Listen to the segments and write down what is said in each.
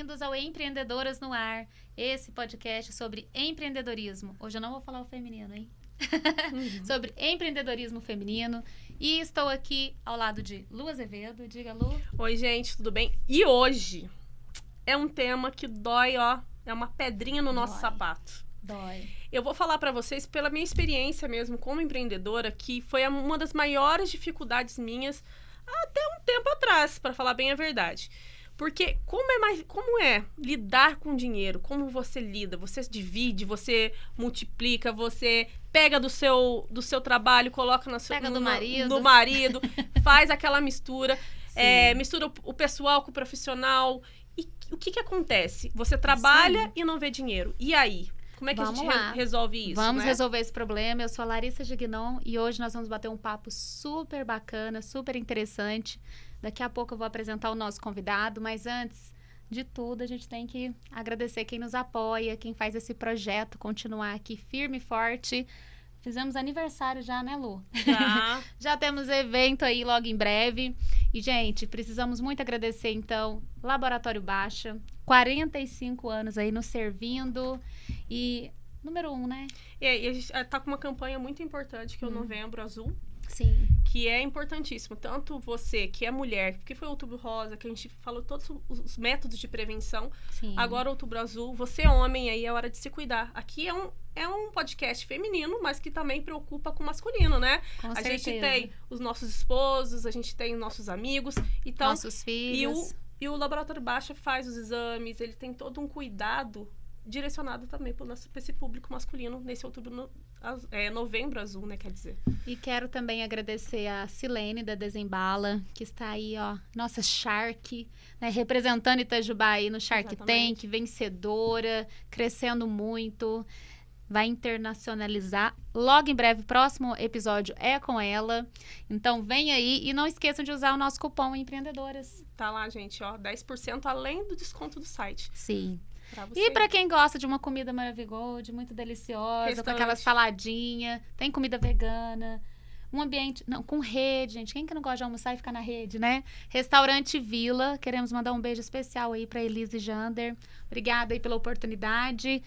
bem-vindos ao Empreendedoras no Ar, esse podcast sobre empreendedorismo. Hoje eu não vou falar o feminino, hein? Sobre empreendedorismo feminino. E estou aqui ao lado de Lu Azevedo. Diga, Lu. Oi, gente, tudo bem? E hoje é um tema que dói, ó, é uma pedrinha no nosso sapato. Dói. Eu vou falar para vocês pela minha experiência mesmo como empreendedora, que foi uma das maiores dificuldades minhas até um tempo atrás, para falar bem a verdade. Porque como é lidar com dinheiro? Como você lida? Você divide, você multiplica, você pega do seu trabalho, coloca no marido, faz aquela mistura, mistura o pessoal com o profissional. E o que acontece? Você trabalha e não vê dinheiro. E aí? Como é que a gente resolve isso? Vamos resolver esse problema. Eu sou a Larissa Gignon e hoje nós vamos bater um papo super bacana, super interessante. Daqui a pouco eu vou apresentar o nosso convidado, mas antes de tudo a gente tem que agradecer quem nos apoia, quem faz esse projeto continuar aqui firme e forte. Fizemos aniversário já, né, Lu? Já temos evento aí logo em breve. E, gente, precisamos muito agradecer, então, Laboratório Baixa, 45 anos aí nos servindo. E número 1, né? E a gente tá com uma campanha muito importante, que é o Novembro Azul. Sim. Que é importantíssimo. Tanto você, que é mulher, que foi o Outubro Rosa, que a gente falou todos os métodos de prevenção. Sim. Agora, Outubro Azul, você é homem, aí é hora de se cuidar. Aqui é um podcast feminino, mas que também preocupa com o masculino, né? Com a certeza. gente tem os nossos esposos, a gente tem nossos amigos. Então, nossos filhos. E o Laboratório Baixa faz os exames, ele tem todo um cuidado direcionado também para esse público masculino nesse Novembro Azul, né, quer dizer. E quero também agradecer a Silene da Desembala, que está aí, ó, nossa Shark, né, representando Itajubá aí no Shark Tank, vencedora, crescendo muito, vai internacionalizar. Logo em breve, próximo episódio é com ela. Então vem aí e não esqueçam de usar o nosso cupom Empreendedoras. Tá lá, gente, ó, 10% além do desconto do site. Sim. E pra quem gosta de uma comida maravilhosa, muito deliciosa, com aquela saladinha, tem comida vegana, um ambiente, não, com rede, gente, quem que não gosta de almoçar e ficar na rede, né? Restaurante Vila, queremos mandar um beijo especial aí pra Elise Jander, obrigada aí pela oportunidade,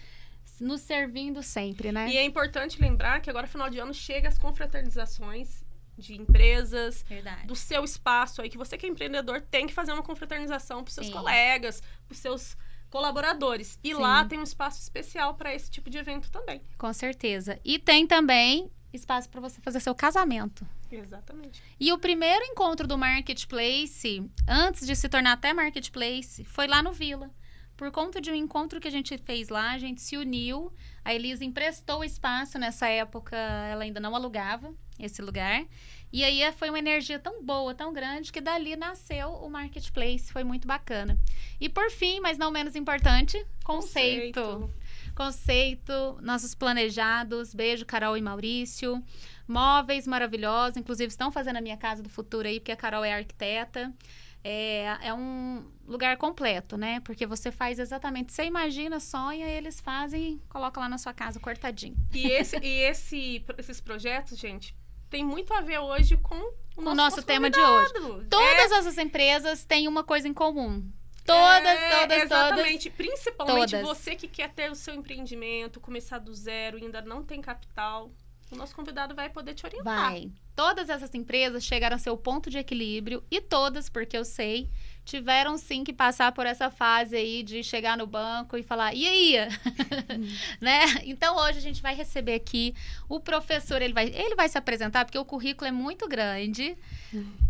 nos servindo sempre, né? E é importante lembrar que agora, final de ano, chega as confraternizações de empresas, do seu espaço aí, que você que é empreendedor tem que fazer uma confraternização pros seus colegas, pros seus colaboradores. E lá tem um espaço especial para esse tipo de evento também. Com certeza. E tem também espaço para você fazer seu casamento. Exatamente. E o primeiro encontro do Marketplace, antes de se tornar até Marketplace, foi lá no Vila. Por conta de um encontro que a gente fez lá, a gente se uniu. A Elisa emprestou o espaço. Nessa época, ela ainda não alugava esse lugar. E aí foi uma energia tão boa, tão grande, que dali nasceu o Marketplace. Foi muito bacana. E por fim, mas não menos importante, conceito. Nossos planejados. Beijo, Carol e Maurício. Móveis maravilhosos. Inclusive, estão fazendo a minha casa do futuro aí, porque a Carol é arquiteta. É um lugar completo, né? Porque você faz exatamente, você imagina, sonha, eles fazem e coloca lá na sua casa cortadinho. E esses projetos, gente, tem muito a ver hoje com o nosso tema de hoje. Todas essas empresas têm uma coisa em comum. Todas. Exatamente. Principalmente você que quer ter o seu empreendimento, começar do zero e ainda não tem capital. O nosso convidado vai poder te orientar. Vai. Todas essas empresas chegaram a seu ponto de equilíbrio e todas, porque eu sei, tiveram sim que passar por essa fase aí de chegar no banco e falar, e aí? Né? Então, hoje a gente vai receber aqui o professor, ele vai se apresentar, porque o currículo é muito grande.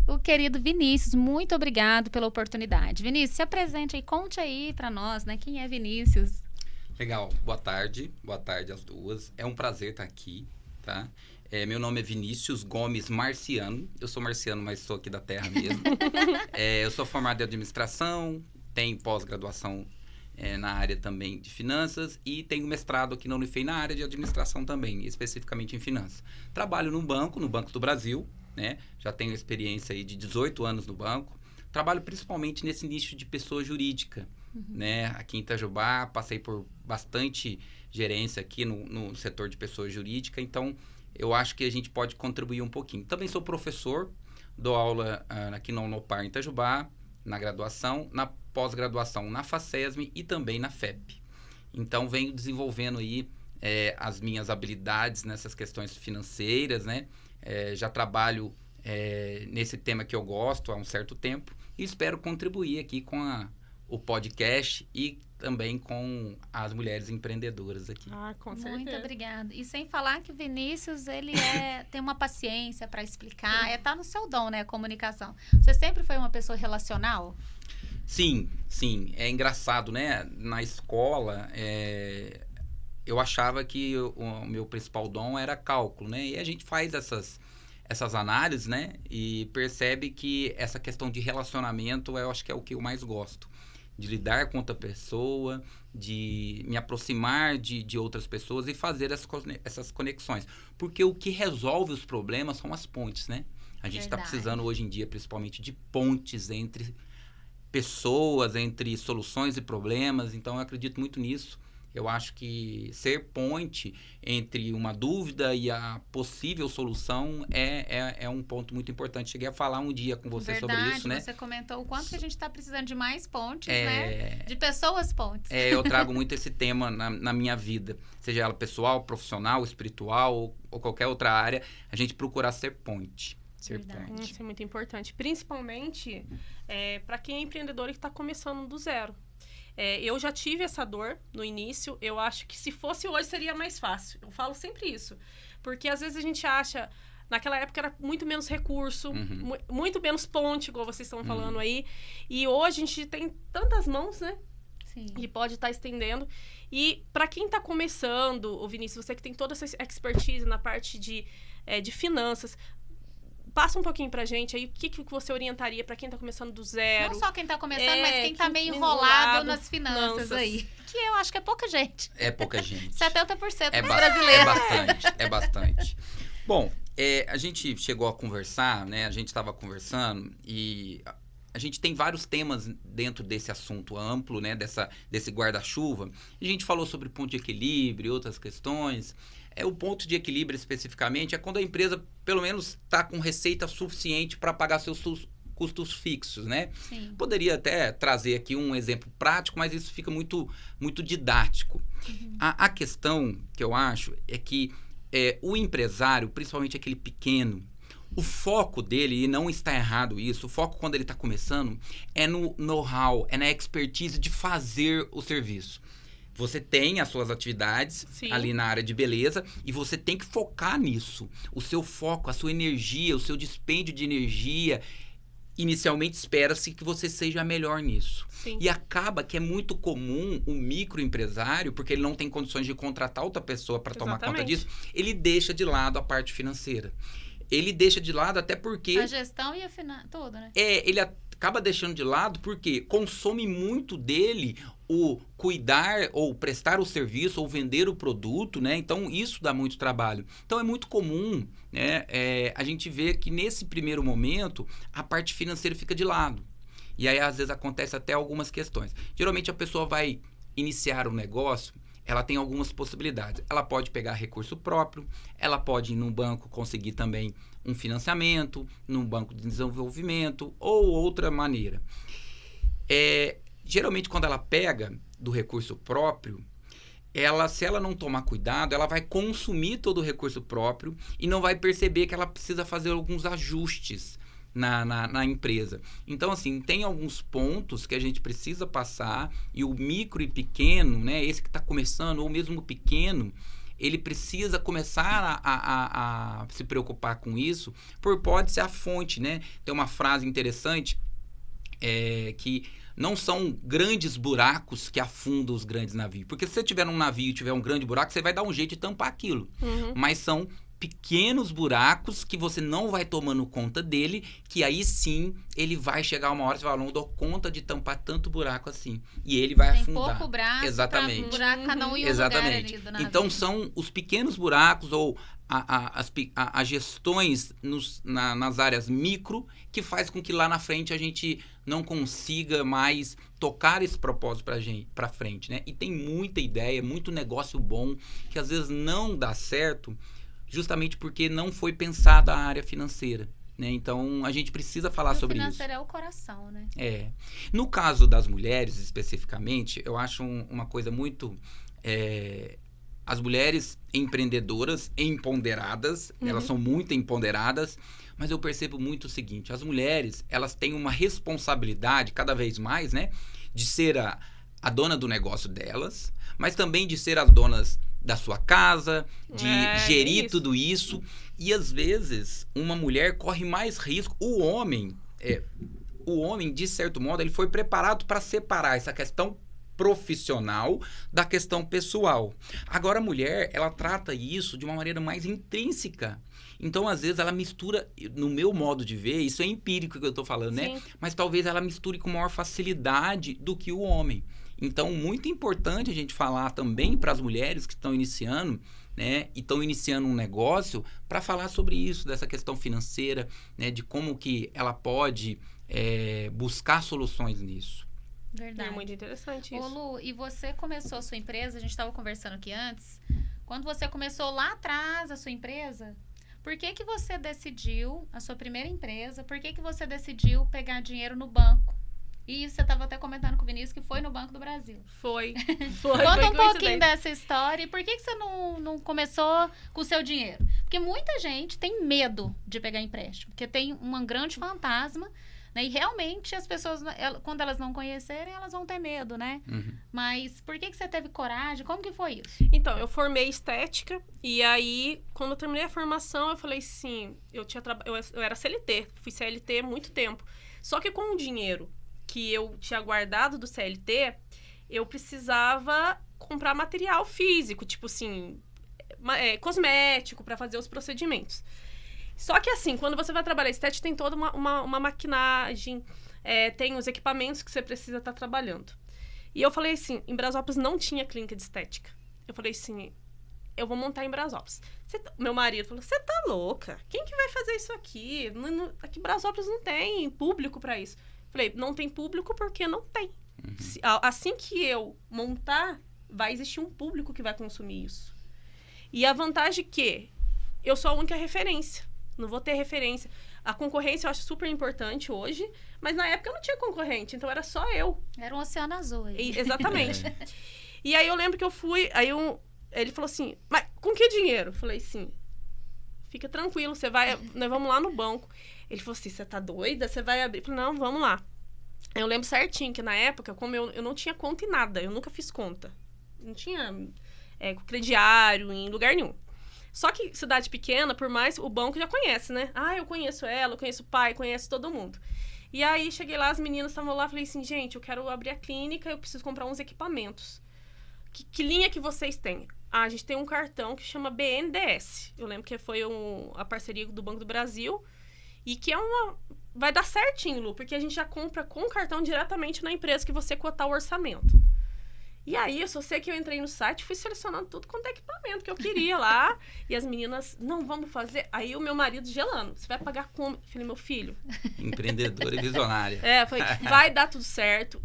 O querido Vinícius, muito obrigado pela oportunidade. Vinícius, se apresente aí, conte aí pra nós, né? Quem é Vinícius? Legal. Boa tarde às duas. É um prazer estar aqui, tá? Meu nome é Vinícius Gomes Marciano. Eu sou marciano, mas sou aqui da terra mesmo. Eu sou formado em administração, tenho pós-graduação na área também de finanças e tenho mestrado aqui na Unifei na área de administração também, especificamente em finanças. Trabalho no Banco do Brasil, né? Já tenho experiência aí de 18 anos no banco. Trabalho principalmente nesse nicho de pessoa jurídica, né? Aqui em Itajubá, passei por bastante gerência aqui no setor de pessoa jurídica, então eu acho que a gente pode contribuir um pouquinho. Também sou professor, dou aula aqui na Unopar em Itajubá na graduação, na pós-graduação na Facesme e também na FEP. Então, venho desenvolvendo aí as minhas habilidades nessas questões financeiras, né? Já trabalho nesse tema que eu gosto há um certo tempo e espero contribuir aqui com o podcast e também com as mulheres empreendedoras aqui. Com certeza. Muito obrigada. E sem falar que o Vinícius, ele tem uma paciência para explicar, tá no seu dom, né, a comunicação. Você sempre foi uma pessoa relacional? Sim. É engraçado, né? Na escola, eu achava que o meu principal dom era cálculo, né? E a gente faz essas análises, né? E percebe que essa questão de relacionamento, eu acho que é o que eu mais gosto. De lidar com outra pessoa, de me aproximar de outras pessoas e fazer essas conexões. Porque o que resolve os problemas são as pontes, né? A gente está precisando hoje em dia, principalmente, de pontes entre pessoas, entre soluções e problemas. Então, eu acredito muito nisso. Eu acho que ser ponte entre uma dúvida e a possível solução é um ponto muito importante. Cheguei a falar um dia com você sobre isso, né? Você comentou o quanto que a gente está precisando de mais pontes, né? De pessoas pontes. Eu trago muito esse tema na minha vida. Seja ela pessoal, profissional, espiritual ou qualquer outra área. A gente procurar ser ponte. Isso é muito importante. Principalmente para quem é empreendedor e está começando do zero. Eu já tive essa dor no início. Eu acho que se fosse hoje seria mais fácil. Eu falo sempre isso. Porque às vezes a gente acha... Naquela época era muito menos recurso, muito menos ponte, igual vocês estão falando aí. E hoje a gente tem tantas mãos, né? Sim. E pode estar estendendo. E para quem está começando, o Vinícius, você que tem toda essa expertise na parte de finanças... Passa um pouquinho pra gente aí, o que você orientaria pra quem tá começando do zero? Não só quem tá começando, mas quem tá meio enrolado nas finanças aí. Que eu acho que é pouca gente. É pouca gente. 70% dos brasileiros. É bastante. Bom, a gente chegou a conversar, né? A gente estava conversando e a gente tem vários temas dentro desse assunto amplo, né? Desse guarda-chuva. A gente falou sobre ponto de equilíbrio e outras questões. O ponto de equilíbrio, especificamente, é quando a empresa, pelo menos, está com receita suficiente para pagar seus custos fixos, né? Sim. Poderia até trazer aqui um exemplo prático, mas isso fica muito, muito didático. A questão que eu acho é que o empresário, principalmente aquele pequeno, o foco dele, e não está errado isso, o foco quando ele está começando é no know-how, é na expertise de fazer o serviço. Você tem as suas atividades ali na área de beleza e você tem que focar nisso. O seu foco, a sua energia, o seu dispêndio de energia, inicialmente espera-se que você seja melhor nisso. Sim. E acaba que é muito comum o microempresário, porque ele não tem condições de contratar outra pessoa para tomar conta disso, ele deixa de lado a parte financeira. Ele deixa de lado até porque... A gestão e a tudo, né? Ele acaba deixando de lado porque consome muito dele o cuidar ou prestar o serviço ou vender o produto, né? Então, isso dá muito trabalho. Então, é muito comum, né? A gente vê que nesse primeiro momento, a parte financeira fica de lado. E aí, às vezes, acontece até algumas questões. Geralmente, a pessoa vai iniciar um negócio, ela tem algumas possibilidades. Ela pode pegar recurso próprio, ela pode ir num banco conseguir também um financiamento, num banco de desenvolvimento ou outra maneira. Geralmente, quando ela pega do recurso próprio, se ela não tomar cuidado, ela vai consumir todo o recurso próprio e não vai perceber que ela precisa fazer alguns ajustes na empresa. Então, assim, tem alguns pontos que a gente precisa passar e o micro e pequeno, né, esse que está começando, ou mesmo o pequeno, ele precisa começar a se preocupar com isso, pode ser a fonte, né? Tem uma frase interessante que não são grandes buracos que afundam os grandes navios. Porque se você tiver num navio e tiver um grande buraco, você vai dar um jeito de tampar aquilo. Mas são pequenos buracos que você não vai tomando conta dele, que aí sim ele vai chegar uma hora e você fala, não dou conta de tampar tanto buraco assim. E ele vai afundar. Tem pouco braço Exatamente. Pra buraco, cada um em um Exatamente. lugar ali do navio. Então são os pequenos buracos ou as gestões nas áreas micro que faz com que lá na frente a gente não consiga mais tocar esse propósito para frente, né? E tem muita ideia, muito negócio bom que às vezes não dá certo justamente porque não foi pensada a área financeira. né? Então, a gente precisa falar sobre isso. O financeiro é o coração, né? No caso das mulheres, especificamente, eu acho uma coisa muito... as mulheres empreendedoras, empoderadas, elas são muito empoderadas, mas eu percebo muito o seguinte, as mulheres, elas têm uma responsabilidade, cada vez mais, né? De ser a dona do negócio delas, mas também de ser as donas da sua casa, de gerir tudo isso. E, às vezes, uma mulher corre mais risco. O homem, de certo modo, ele foi preparado para separar essa questão profissional da questão pessoal. Agora, a mulher, ela trata isso de uma maneira mais intrínseca. Então, às vezes, ela mistura, no meu modo de ver, isso é empírico que eu estou falando, né? Mas talvez ela misture com maior facilidade do que o homem. Então, muito importante a gente falar também para as mulheres que estão iniciando, né? E estão iniciando um negócio para falar sobre isso, dessa questão financeira, né? De como que ela pode buscar soluções nisso. Verdade. É muito interessante isso. Ô, Lu, e você começou a sua empresa, a gente estava conversando aqui antes, quando você começou lá atrás a sua empresa, por que que você decidiu, a sua primeira empresa, por que que você decidiu pegar dinheiro no banco? E você estava até comentando com o Vinícius que foi no Banco do Brasil. Foi. Conta um pouquinho dessa história e por que que você não começou com o seu dinheiro? Porque muita gente tem medo de pegar empréstimo, porque tem um grande fantasma, né? E realmente as pessoas, quando elas não conhecerem, elas vão ter medo, né? Mas por que que você teve coragem? Como que foi isso? Então, eu formei estética e aí, quando eu terminei a formação, eu falei assim, eu era CLT, fui CLT há muito tempo. Só que com o dinheiro que eu tinha guardado do CLT, eu precisava comprar material físico, tipo assim, cosmético para fazer os procedimentos. Só que assim, quando você vai trabalhar estética, tem toda uma maquinagem, tem os equipamentos que você precisa estar trabalhando. E eu falei assim, em Brasópolis não tinha clínica de estética. Eu falei assim, eu vou montar em Brasópolis. Meu marido falou, você tá louca? Quem que vai fazer isso aqui? Aqui em Brasópolis não tem público para isso. Falei, não tem público porque não tem. Assim que eu montar, vai existir um público que vai consumir isso. E a vantagem é que eu sou a única referência. Não vou ter referência. A concorrência eu acho super importante hoje, mas na época eu não tinha concorrente, então era só eu. Era um oceano azul aí. Exatamente. E aí eu lembro que eu fui, ele falou assim, mas com que dinheiro? Eu falei assim, fica tranquilo, nós vamos lá no banco. Ele falou assim, você tá doida? Você vai abrir? Eu falei, não, vamos lá. Eu lembro certinho que na época, como eu não tinha conta em nada, eu nunca fiz conta. Não tinha crediário em lugar nenhum. Só que cidade pequena, por mais, o banco já conhece, né? Eu conheço ela, eu conheço o pai, conheço todo mundo. E aí, cheguei lá, as meninas estavam lá, falei assim, gente, eu quero abrir a clínica, eu preciso comprar uns equipamentos. Que linha que vocês têm? A gente tem um cartão que chama BNDES. Eu lembro que foi a parceria do Banco do Brasil. E que vai dar certinho, Lu, porque a gente já compra com o cartão diretamente na empresa que você cotar o orçamento. E aí, eu só sei que eu entrei no site, fui selecionando tudo quanto é equipamento que eu queria lá. E as meninas, não, vamos fazer. Aí o meu marido gelando, você vai pagar como? Eu falei, meu filho. Empreendedora e visionária. Falei, vai dar tudo certo.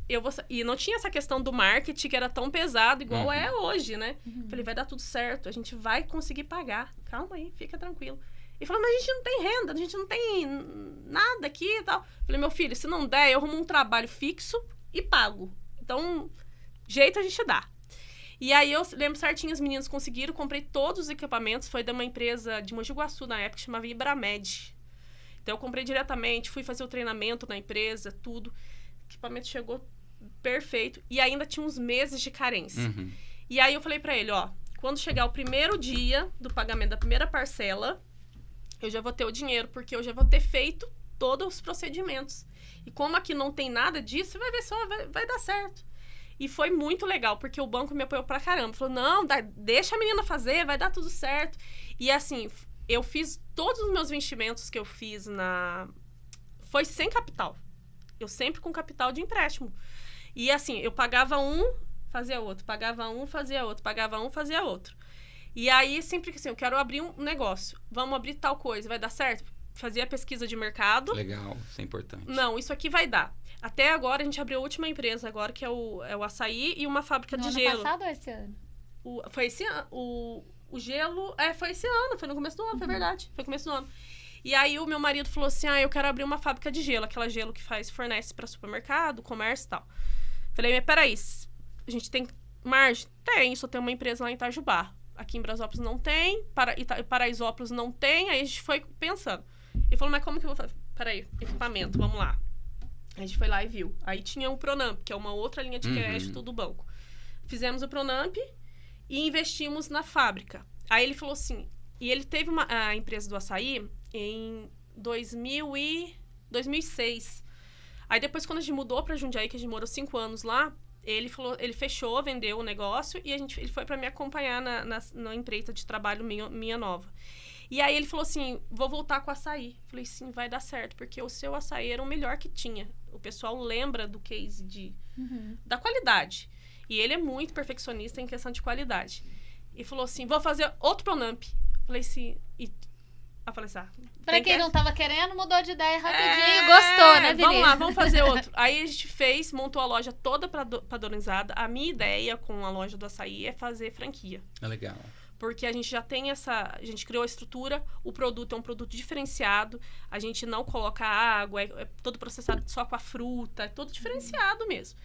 E não tinha essa questão do marketing que era tão pesado igual é hoje, né? Falei, vai dar tudo certo, a gente vai conseguir pagar. Calma aí, fica tranquilo. E falou, mas a gente não tem renda, a gente não tem nada aqui e tal. Falei, meu filho, se não der, eu arrumo um trabalho fixo e pago. Então, jeito a gente dá. E aí, eu lembro certinho, as meninas conseguiram, comprei todos os equipamentos. Foi de uma empresa de Mogi Guaçu, na época, que chamava Ibramed. Então, eu comprei diretamente, fui fazer o treinamento na empresa, tudo. O equipamento chegou perfeito. E ainda tinha uns meses de carência. E aí, eu falei pra ele, quando chegar o primeiro dia do pagamento da primeira parcela, eu já vou ter o dinheiro, porque eu já vou ter feito todos os procedimentos. E como aqui não tem nada disso, você vai ver só, vai dar certo. E foi muito legal, porque o banco me apoiou pra caramba. Falou, não, deixa a menina fazer, vai dar tudo certo. E assim, eu fiz todos os meus investimentos que eu fiz foi sem capital. Eu sempre com capital de empréstimo. E assim, eu pagava um, fazia outro. Pagava um, fazia outro. Pagava um, fazia outro. E aí, sempre que assim, eu quero abrir um negócio. Vamos abrir tal coisa, vai dar certo? Fazia a pesquisa de mercado. Legal, isso é importante. Não, isso aqui vai dar. Até agora, a gente abriu a última empresa agora, que é o açaí e uma fábrica de gelo. No ano passado ou esse ano? Foi esse ano. O gelo... foi esse ano, foi no começo do ano, foi verdade. Foi no começo do ano. E aí o meu marido falou assim, eu quero abrir uma fábrica de gelo, aquela gelo que fornece para supermercado, comércio e tal. Falei, mas peraí, a gente tem margem? Tem, só tem uma empresa lá em Itajubá. Aqui em Brasópolis não tem, Paraisópolis não tem, aí a gente foi pensando. Ele falou, mas como que eu vou fazer? Peraí, equipamento, vamos lá. A gente foi lá e viu. Aí tinha o Pronamp, que é uma outra linha de crédito do banco. Fizemos o Pronamp e investimos na fábrica. Aí ele falou assim, e ele teve a empresa do açaí em 2006. Aí depois, quando a gente mudou pra Jundiaí, que a gente morou 5 anos lá, ele fechou, vendeu o negócio e ele foi pra me acompanhar na empreita de trabalho minha nova. E aí ele falou assim, vou voltar com o açaí. Falei, sim, vai dar certo, porque o seu açaí era o melhor que tinha. O pessoal lembra do case da qualidade. E ele é muito perfeccionista em questão de qualidade. E falou assim, vou fazer outro Pronamp. Falei assim, eu falei assim, pra quem não tava querendo, mudou de ideia rapidinho, gostou, né, Vinícius? Vamos lá, vamos fazer outro. Aí a gente montou a loja toda padronizada. A minha ideia com a loja do açaí é fazer franquia. É legal. Porque a gente já tem a gente criou a estrutura, o produto é um produto diferenciado, a gente não coloca água, é todo processado só com a fruta, é todo diferenciado mesmo.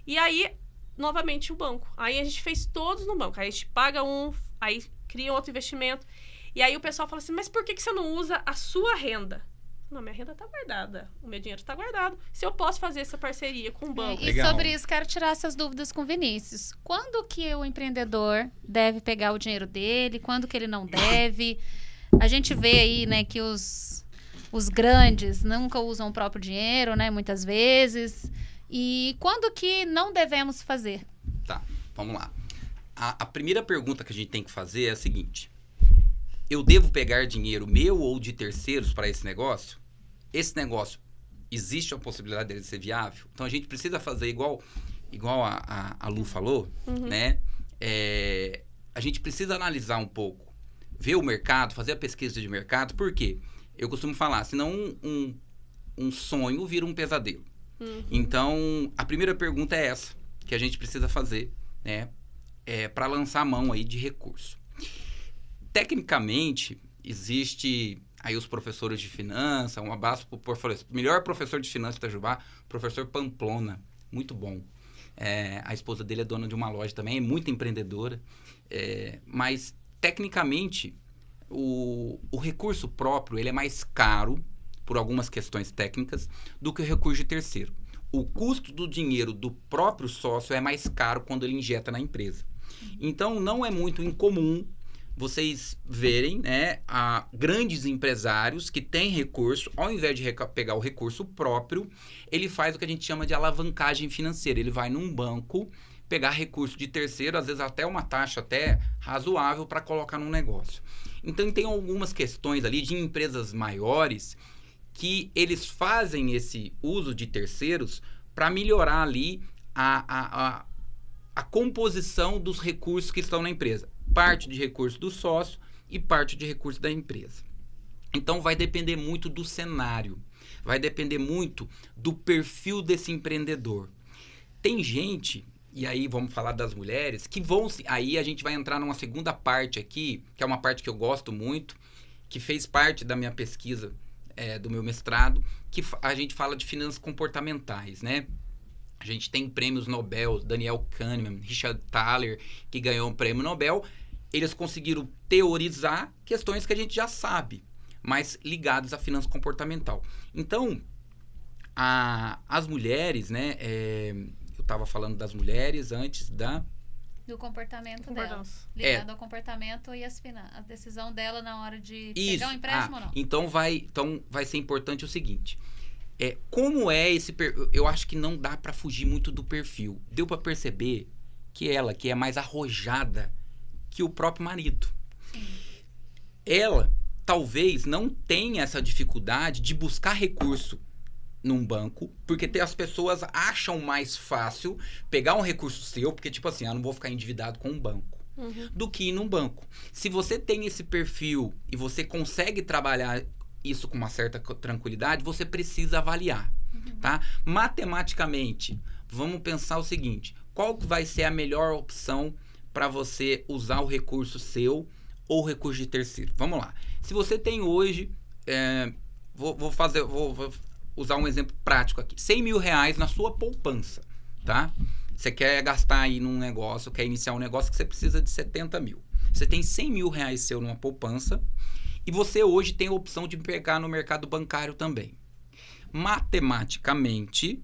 E aí, novamente, o banco. Aí a gente fez todos no banco. Aí a gente paga aí cria outro investimento. E aí o pessoal fala assim, mas por que você não usa a sua renda? Não, minha renda está guardada, o meu dinheiro está guardado. Se eu posso fazer essa parceria com o banco. E sobre isso, quero tirar essas dúvidas com o Vinícius. Quando que o empreendedor deve pegar o dinheiro dele? Quando que ele não deve? A gente vê aí, né, que os grandes nunca usam o próprio dinheiro, né, muitas vezes. E quando que não devemos fazer? Tá, vamos lá. A primeira pergunta que a gente tem que fazer é a seguinte. Eu devo pegar dinheiro meu ou de terceiros para esse negócio? Esse negócio, existe a possibilidade dele ser viável? Então, a gente precisa fazer igual a Lu falou, né? A gente precisa analisar um pouco, ver o mercado, fazer a pesquisa de mercado. Por quê? Eu costumo falar, senão um sonho vira um pesadelo. Então, a primeira pergunta é essa, que a gente precisa fazer, né? Para lançar a mão aí de recurso. Tecnicamente, existe aí os professores de finanças, um abraço para o melhor professor de finanças de Itajubá, professor Pamplona, muito bom. A esposa dele é dona de uma loja também, é muito empreendedora, mas tecnicamente o recurso próprio ele é mais caro por algumas questões técnicas do que o recurso de terceiro. O custo do dinheiro do próprio sócio é mais caro quando ele injeta na empresa. Então, não é muito incomum vocês verem, né, grandes empresários que têm recurso, ao invés de pegar o recurso próprio, ele faz o que a gente chama de alavancagem financeira. Ele vai num banco pegar recurso de terceiro, às vezes até uma taxa até razoável para colocar num negócio. Então, tem algumas questões ali de empresas maiores que eles fazem esse uso de terceiros para melhorar ali a composição dos recursos que estão na empresa. Parte de recurso do sócio e parte de recurso da empresa. Então, vai depender muito do cenário. Vai depender muito do perfil desse empreendedor. Tem gente, e aí vamos falar das mulheres, que vão... Aí a gente vai entrar numa segunda parte aqui, que é uma parte que eu gosto muito, que fez parte da minha pesquisa, do meu mestrado, que a gente fala de finanças comportamentais, né? A gente tem prêmios Nobel, Daniel Kahneman, Richard Thaler, que ganhou um prêmio Nobel. Eles conseguiram teorizar questões que a gente já sabe, mas ligadas à finança comportamental. Então, as mulheres, né? Eu estava falando das mulheres antes do comportamento dela. Ligado ao comportamento e a decisão dela na hora de pegar um empréstimo ou não. Então vai ser importante o seguinte. Como é esse perfil? Eu acho que não dá para fugir muito do perfil. Deu para perceber que ela, que é mais arrojada que o próprio marido. Sim. Ela talvez não tenha essa dificuldade de buscar recurso num banco, porque as pessoas acham mais fácil pegar um recurso seu, porque tipo assim, não vou ficar endividado com um banco, do que ir num banco. Se você tem esse perfil e você consegue trabalhar isso com uma certa tranquilidade, você precisa avaliar, tá? Matematicamente, vamos pensar o seguinte, qual que vai ser a melhor opção para você usar o recurso seu ou o recurso de terceiro? Vamos lá. Se você tem hoje vou usar um exemplo prático aqui. 100 mil reais na sua poupança, tá? Você quer gastar aí num negócio, quer iniciar um negócio que você precisa de 70 mil. Você tem 100 mil reais seu numa poupança e você hoje tem a opção de pegar no mercado bancário também. Matematicamente,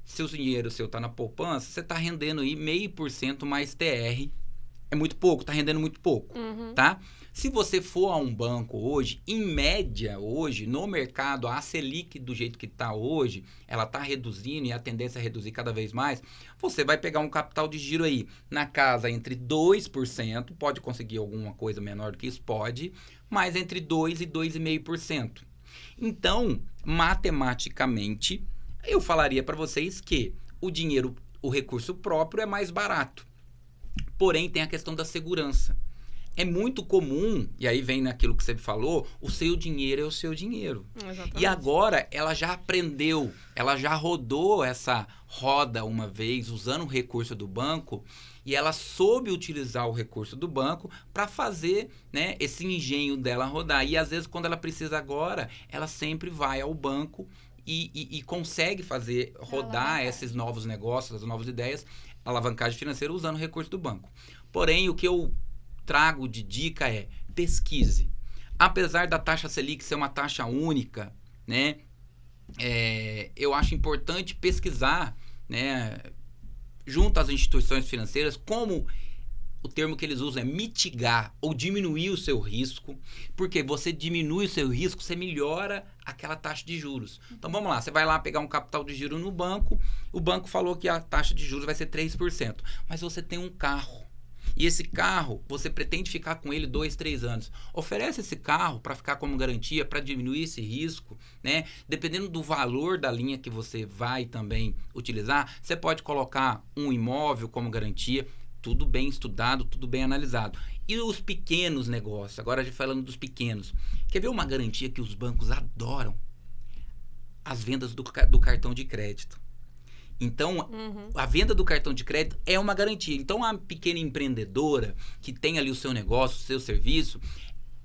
se o dinheiro seu está na poupança, você está rendendo aí 0,5% mais TR. É muito pouco, está rendendo muito pouco, tá? Se você for a um banco hoje, em média hoje, no mercado, a Selic do jeito que está hoje, ela está reduzindo e a tendência é reduzir cada vez mais, você vai pegar um capital de giro aí na casa entre 2%, pode conseguir alguma coisa menor do que isso, pode, mas entre 2% e 2,5%. Então, matematicamente, eu falaria para vocês que o dinheiro, o recurso próprio é mais barato. Porém, tem a questão da segurança. É muito comum, e aí vem naquilo que você falou, o seu dinheiro é o seu dinheiro. Exatamente. E agora ela já aprendeu, ela já rodou essa roda uma vez usando o recurso do banco e ela soube utilizar o recurso do banco para fazer, né, esse engenho dela rodar. E às vezes quando ela precisa agora, ela sempre vai ao banco e consegue fazer rodar esses novos negócios, as novas ideias, alavancagem financeira usando o recurso do banco. Porém, o que eu trago de dica é pesquise. Apesar da taxa Selic ser uma taxa única, né, eu acho importante pesquisar, né, junto às instituições financeiras, como o termo que eles usam é mitigar ou diminuir o seu risco, porque você diminui o seu risco, você melhora aquela taxa de juros. Então vamos lá, você vai lá pegar um capital de giro no banco, o banco falou que a taxa de juros vai ser 3%, mas você tem um carro. E esse carro, você pretende ficar com ele 2, 3 anos. Oferece esse carro para ficar como garantia, para diminuir esse risco, né? Dependendo do valor da linha que você vai também utilizar, você pode colocar um imóvel como garantia, tudo bem estudado, tudo bem analisado. E os pequenos negócios, agora já falando dos pequenos, quer ver uma garantia que os bancos adoram? As vendas do cartão de crédito. Então, a venda do cartão de crédito é uma garantia. Então, a pequena empreendedora que tem ali o seu negócio, o seu serviço,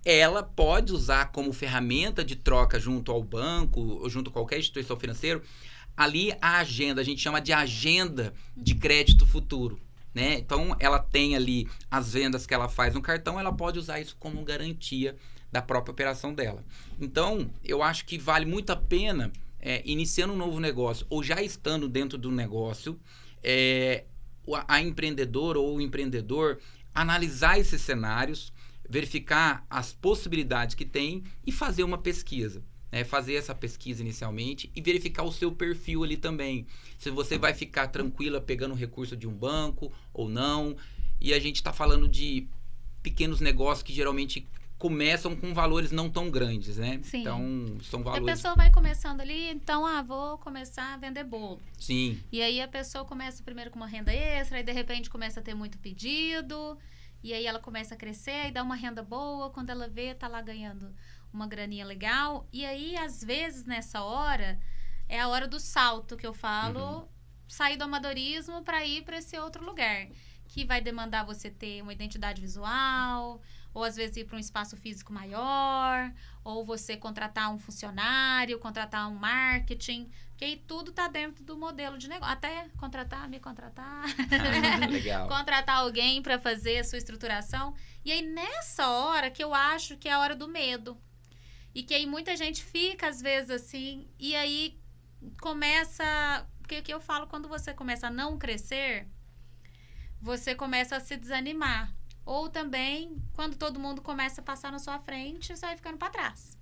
ela pode usar como ferramenta de troca junto ao banco ou junto a qualquer instituição financeira, ali a agenda, a gente chama de agenda de crédito futuro, né? Então, ela tem ali as vendas que ela faz no cartão, ela pode usar isso como garantia da própria operação dela. Então, eu acho que vale muito a pena... iniciando um novo negócio ou já estando dentro do negócio, a empreendedora ou o empreendedor analisar esses cenários, verificar as possibilidades que tem e fazer uma pesquisa. Fazer essa pesquisa inicialmente e verificar o seu perfil ali também. Se você vai ficar tranquila pegando o recurso de um banco ou não. E a gente está falando de pequenos negócios que geralmente... começam com valores não tão grandes, né? Sim. Então, são valores... A pessoa vai começando ali, então, vou começar a vender bolo. Sim. E aí, a pessoa começa primeiro com uma renda extra, aí, de repente, começa a ter muito pedido, e aí ela começa a crescer, e dá uma renda boa, quando ela vê, tá lá ganhando uma graninha legal. E aí, às vezes, nessa hora, é a hora do salto, que eu falo, sair do amadorismo para ir para esse outro lugar, que vai demandar você ter uma identidade visual... ou às vezes ir para um espaço físico maior, ou você contratar um funcionário, contratar um marketing, que aí tudo tá dentro do modelo de negócio. Até me contratar, Legal. contratar alguém para fazer a sua estruturação. E aí nessa hora que eu acho que é a hora do medo. E que aí muita gente fica às vezes assim, e aí começa... Porque o que eu falo, quando você começa a não crescer, você começa a se desanimar. Ou também, quando todo mundo começa a passar na sua frente, você vai ficando para trás,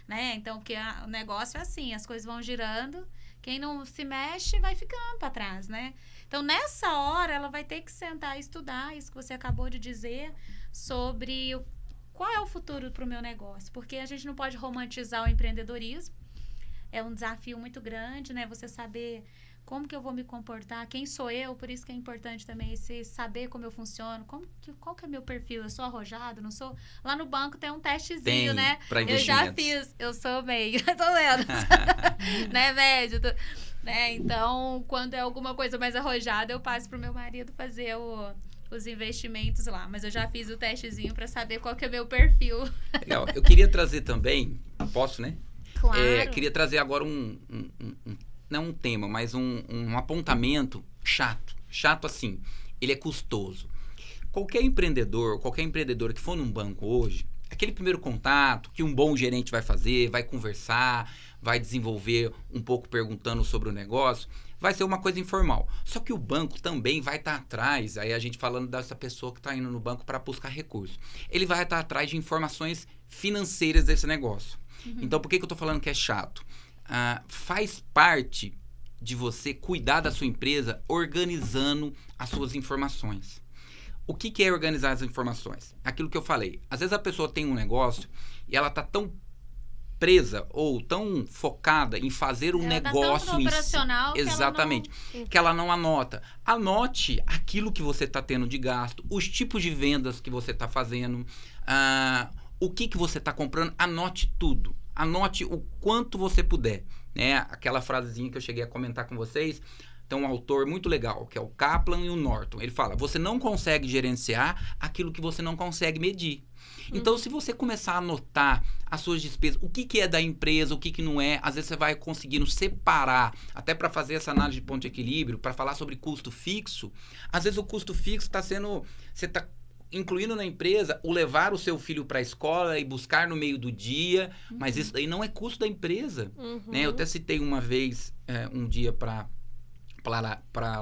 né? Então, porque o negócio é assim, as coisas vão girando, quem não se mexe vai ficando para trás, né? Então, nessa hora, ela vai ter que sentar e estudar isso que você acabou de dizer sobre qual é o futuro para o meu negócio. Porque a gente não pode romantizar o empreendedorismo, é um desafio muito grande, né? Você saber... como que eu vou me comportar? Quem sou eu? Por isso que é importante também esse saber como eu funciono. Qual que é meu perfil? Eu sou arrojado? Não sou? Lá no banco tem um testezinho, né? Pra eu já fiz. Eu sou meio. Tô vendo. Né, médio? Né? Então, quando é alguma coisa mais arrojada, eu passo pro meu marido fazer os investimentos lá. Mas eu já fiz o testezinho para saber qual que é meu perfil. Legal. Eu queria trazer também Posso, né? Claro. Queria trazer agora não um tema, mas um apontamento chato. Chato assim, ele é custoso. Qualquer empreendedor que for num banco hoje, aquele primeiro contato que um bom gerente vai fazer, vai conversar, vai desenvolver um pouco perguntando sobre o negócio, vai ser uma coisa informal. Só que o banco também vai estar atrás, aí a gente falando dessa pessoa que está indo no banco para buscar recursos. Ele vai estar atrás de informações financeiras desse negócio. Então, por que eu estou falando que é chato? Faz parte de você cuidar da sua empresa organizando as suas informações. O que é organizar as informações? Aquilo que eu falei. Às vezes a pessoa tem um negócio e ela está tão presa ou tão focada em fazer um negócio tá tão operacional em si. Exatamente. Que ela não anota. Anote aquilo que você está tendo de gasto, os tipos de vendas que você está fazendo, o que você está comprando. Anote tudo. Anote o quanto você puder. Né? Aquela frasezinha que eu cheguei a comentar com vocês. Tem um autor muito legal, que é o Kaplan e o Norton. Ele fala, você não consegue gerenciar aquilo que você não consegue medir. Então, se você começar a anotar as suas despesas, o que é da empresa, o que não é, às vezes você vai conseguindo separar, até para fazer essa análise de ponto de equilíbrio, para falar sobre custo fixo. Às vezes o custo fixo está sendo... Você está incluindo na empresa o levar o seu filho para a escola e buscar no meio do dia, mas isso daí não é custo da empresa. Né? Eu até citei uma vez, um dia para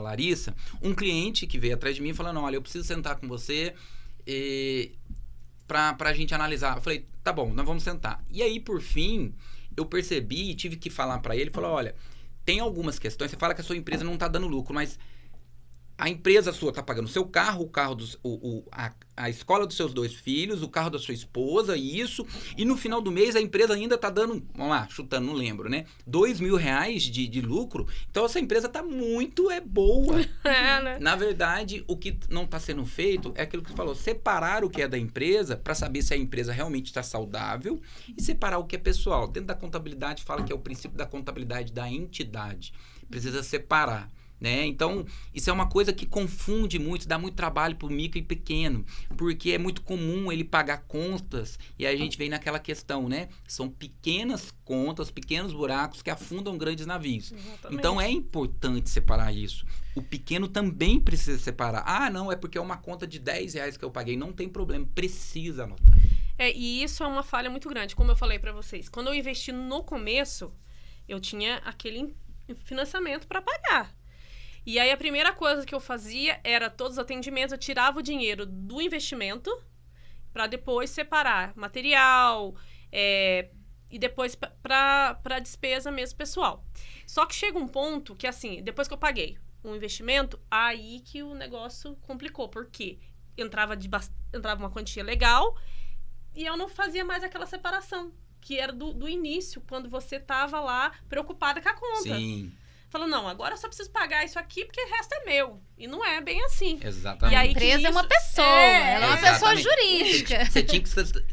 Larissa, um cliente que veio atrás de mim falando, olha, eu preciso sentar com você pra gente analisar. Eu falei, tá bom, nós vamos sentar. E aí, por fim, eu percebi e tive que falar pra ele, falou, olha, tem algumas questões, você fala que a sua empresa não tá dando lucro, mas a empresa sua tá pagando o seu carro, o carro a escola dos seus 2 filhos, o carro da sua esposa, e no final do mês a empresa ainda tá dando, vamos lá, chutando, não lembro, né? R$2.000 de lucro. Então essa empresa tá muito boa. Né? Na verdade, o que não tá sendo feito é aquilo que você falou, separar o que é da empresa para saber se a empresa realmente está saudável e separar o que é pessoal. Dentro da contabilidade fala que é o princípio da contabilidade da entidade. Precisa separar. Né? Então, isso é uma coisa que confunde muito, dá muito trabalho para o micro e pequeno, porque é muito comum ele pagar contas e a gente vem naquela questão, né? São pequenas contas, pequenos buracos que afundam grandes navios. Exatamente. Então, é importante separar isso. O pequeno também precisa separar. Ah, não, é porque é uma conta de R$10 que eu paguei. Não tem problema, precisa anotar. E isso é uma falha muito grande, como eu falei para vocês. Quando eu investi no começo, eu tinha aquele financiamento para pagar. E aí, a primeira coisa que eu fazia era todos os atendimentos, eu tirava o dinheiro do investimento para depois separar material e depois para despesa mesmo pessoal. Só que chega um ponto que, assim, depois que eu paguei um investimento, aí que o negócio complicou, porque entrava uma quantia legal e eu não fazia mais aquela separação, que era do início, quando você estava lá preocupada com a conta. Sim. Falou, não, agora eu só preciso pagar isso aqui porque o resto é meu. E não é bem assim. Exatamente. E aí, a empresa é uma pessoa, ela é uma pessoa jurídica. Você tinha que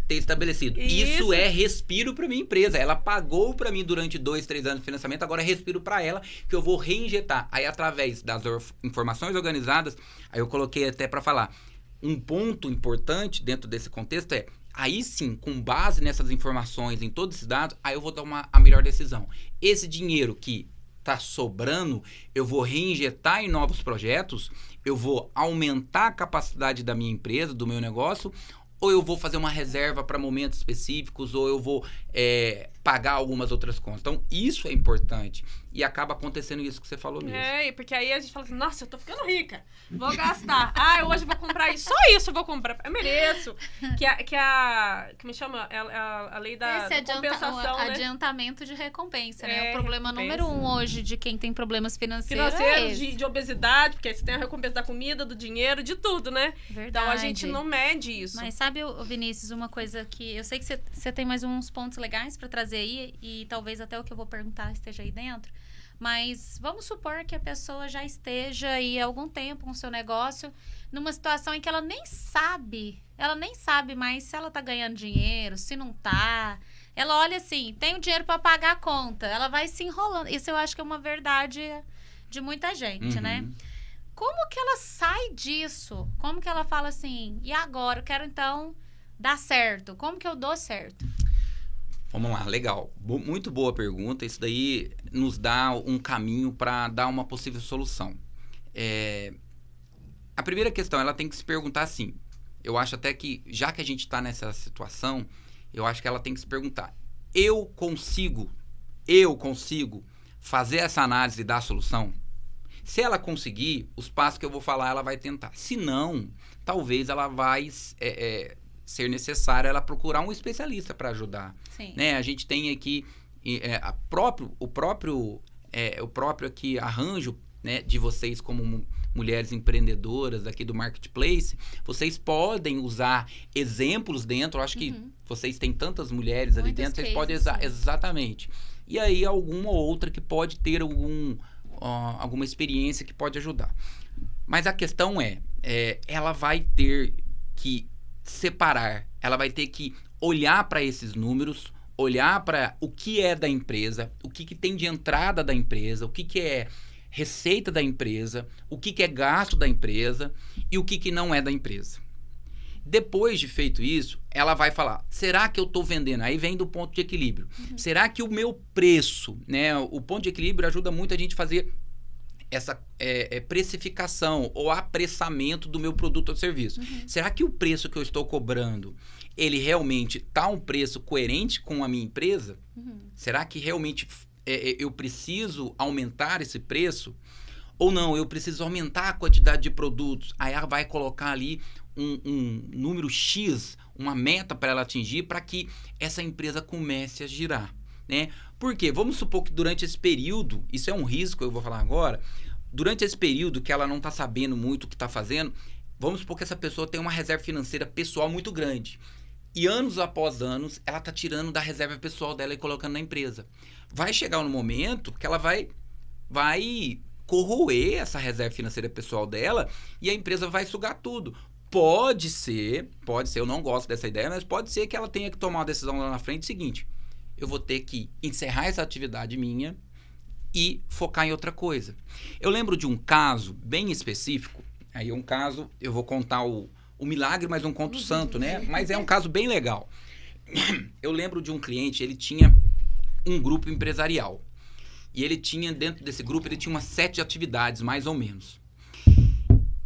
ter estabelecido. Isso é respiro para minha empresa. Ela pagou para mim durante 2, 3 anos de financiamento, agora é respiro para ela que eu vou reinjetar. Aí, através das informações organizadas, aí eu coloquei até para falar. Um ponto importante dentro desse contexto é, aí sim, com base nessas informações, em todos esses dados, aí eu vou dar a melhor decisão. Esse dinheiro que tá sobrando, eu vou reinjetar em novos projetos, eu vou aumentar a capacidade da minha empresa, do meu negócio, ou eu vou fazer uma reserva para momentos específicos, ou eu vou pagar algumas outras contas. Então, isso é importante. E acaba acontecendo isso que você falou mesmo. Porque aí a gente fala assim, nossa, eu tô ficando rica, vou gastar. Hoje eu vou comprar isso, só isso eu vou comprar, eu mereço. Que me chama, a lei da compensação, né? Adiantamento de recompensa, né? O problema número 1 hoje de quem tem problemas financeiros de obesidade, porque aí você tem a recompensa da comida, do dinheiro, de tudo, né? Verdade. Então, a gente não mede isso. Mas sabe, Vinícius, uma coisa que... Eu sei que você tem mais uns pontos legais pra trazer aí, e talvez até o que eu vou perguntar esteja aí dentro. Mas vamos supor que a pessoa já esteja aí há algum tempo com o seu negócio numa situação em que ela nem sabe mais se ela tá ganhando dinheiro, se não tá. Ela olha assim, tem o dinheiro para pagar a conta, ela vai se enrolando. Isso eu acho que é uma verdade de muita gente, né? Como que ela sai disso? Como que ela fala assim, e agora? Eu quero então dar certo. Como que eu dou certo? Vamos lá, legal. Muito boa pergunta. Isso daí nos dá um caminho para dar uma possível solução. A primeira questão, ela tem que se perguntar assim. Eu acho até que, já que a gente está nessa situação, eu acho que ela tem que se perguntar: eu consigo fazer essa análise e dar a solução? Se ela conseguir, os passos que eu vou falar, ela vai tentar. Se não, talvez ela vai ser necessário ela procurar um especialista para ajudar. Sim. Né? A gente tem aqui o próprio aqui arranjo, né, de vocês como mulheres empreendedoras aqui do Marketplace. Vocês podem usar exemplos dentro. Eu acho que vocês têm tantas mulheres ali dentro, vocês podem usar. Exatamente. E aí alguma outra que pode ter alguma experiência que pode ajudar. Mas a questão ela vai ter que separar, ela vai ter que olhar para esses números, olhar para o que é da empresa, o que tem de entrada da empresa, o que é receita da empresa, o que é gasto da empresa e o que não é da empresa. Depois de feito isso, ela vai falar: será que eu estou vendendo? Aí vem do ponto de equilíbrio. Será que o meu preço, né? O ponto de equilíbrio ajuda muito a gente a fazer essa precificação ou apressamento do meu produto ou serviço. Será que o preço que eu estou cobrando, ele realmente está um preço coerente com a minha empresa? Será que realmente eu preciso aumentar esse preço? Ou não, eu preciso aumentar a quantidade de produtos? Aí ela vai colocar ali um número X, uma meta para ela atingir, para que essa empresa comece a girar, né? Porque vamos supor que durante esse período, isso é um risco, eu vou falar agora, durante esse período que ela não está sabendo muito o que está fazendo, vamos supor que essa pessoa tem uma reserva financeira pessoal muito grande. E anos após anos, ela está tirando da reserva pessoal dela e colocando na empresa. Vai chegar um momento que ela vai corroer essa reserva financeira pessoal dela e a empresa vai sugar tudo. Pode ser, eu não gosto dessa ideia, mas pode ser que ela tenha que tomar uma decisão lá na frente seguinte: eu vou ter que encerrar essa atividade minha e focar em outra coisa. Eu lembro de um caso bem específico, aí é um caso, eu vou contar o milagre, mas não conto o santo, né? Mas é um caso bem legal. Eu lembro de um cliente, ele tinha um grupo empresarial. E ele tinha, dentro desse grupo, ele tinha umas 7 atividades, mais ou menos.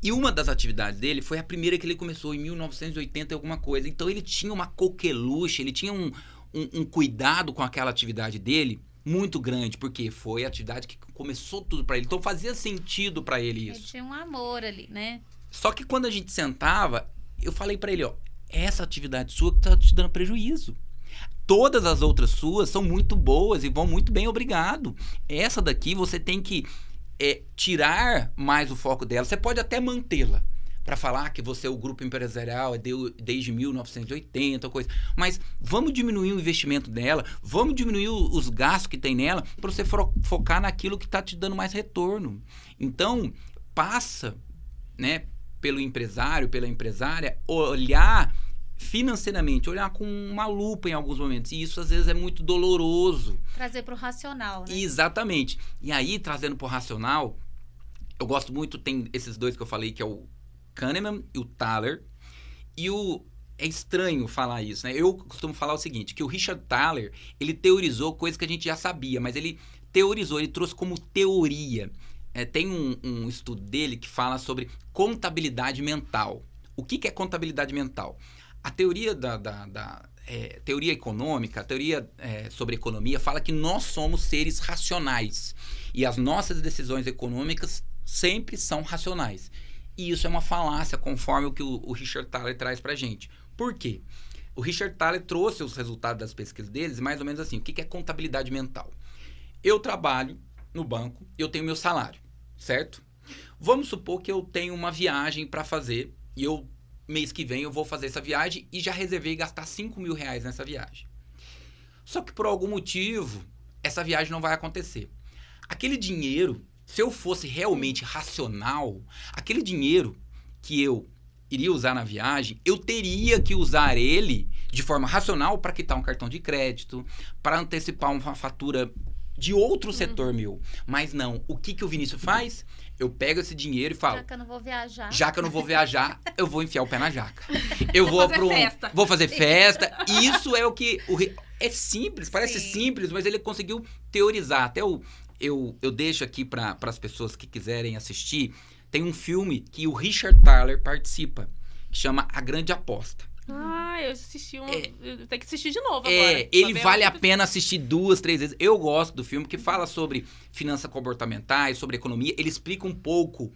E uma das atividades dele foi a primeira que ele começou em 1980 e alguma coisa. Então ele tinha uma coqueluche, ele tinha um cuidado com aquela atividade dele muito grande, porque foi a atividade que começou tudo para ele. Então fazia sentido para ele isso. Ele tinha um amor ali, né? Só que quando a gente sentava, eu falei para ele: ó, essa atividade sua que tá te dando prejuízo. Todas as outras suas são muito boas e vão muito bem, obrigado. Essa daqui você tem que tirar mais o foco dela. Você pode até mantê-la para falar que você é o grupo empresarial desde 1980, coisa. Mas vamos diminuir o investimento dela, vamos diminuir os gastos que tem nela para você focar naquilo que está te dando mais retorno. Então, passa, né, pelo empresário, pela empresária, olhar financeiramente, olhar com uma lupa em alguns momentos. E isso, às vezes, é muito doloroso. Trazer para o racional, né? Exatamente. E aí, trazendo para o racional, eu gosto muito, tem esses dois que eu falei, que é o Kahneman e o Thaler. E é estranho falar isso, né? Eu costumo falar o seguinte, que o Richard Thaler, ele teorizou coisas que a gente já sabia, mas ele teorizou, ele trouxe como teoria. Tem um estudo dele que fala sobre contabilidade mental. O que é contabilidade mental? A teoria teoria econômica, a teoria sobre economia fala que nós somos seres racionais e as nossas decisões econômicas sempre são racionais. E isso é uma falácia, conforme o que o Richard Thaler traz pra gente. Por quê? O Richard Thaler trouxe os resultados das pesquisas deles, mais ou menos assim. O que é contabilidade mental? Eu trabalho no banco, eu tenho meu salário, certo? Vamos supor que eu tenho uma viagem para fazer e mês que vem eu vou fazer essa viagem e já reservei gastar R$5.000 nessa viagem. Só que por algum motivo, essa viagem não vai acontecer. Aquele dinheiro, se eu fosse realmente racional, aquele dinheiro que eu iria usar na viagem, eu teria que usar ele de forma racional para quitar um cartão de crédito, para antecipar uma fatura de outro setor meu. Mas não, o que o Vinícius faz? Eu pego esse dinheiro e falo... Já que eu não vou viajar, eu vou enfiar o pé na jaca. Eu vou fazer festa. Isso é o que... É simples, parece Sim. simples, mas ele conseguiu teorizar. Até eu deixo aqui para as pessoas que quiserem assistir. Tem um filme que o Richard Thaler participa, que chama A Grande Aposta. Eu assisti eu tenho que assistir de novo agora. Ele vale a pena assistir 2, 3 vezes. Eu gosto do filme, que fala sobre finanças comportamentais, sobre economia. Ele explica um pouco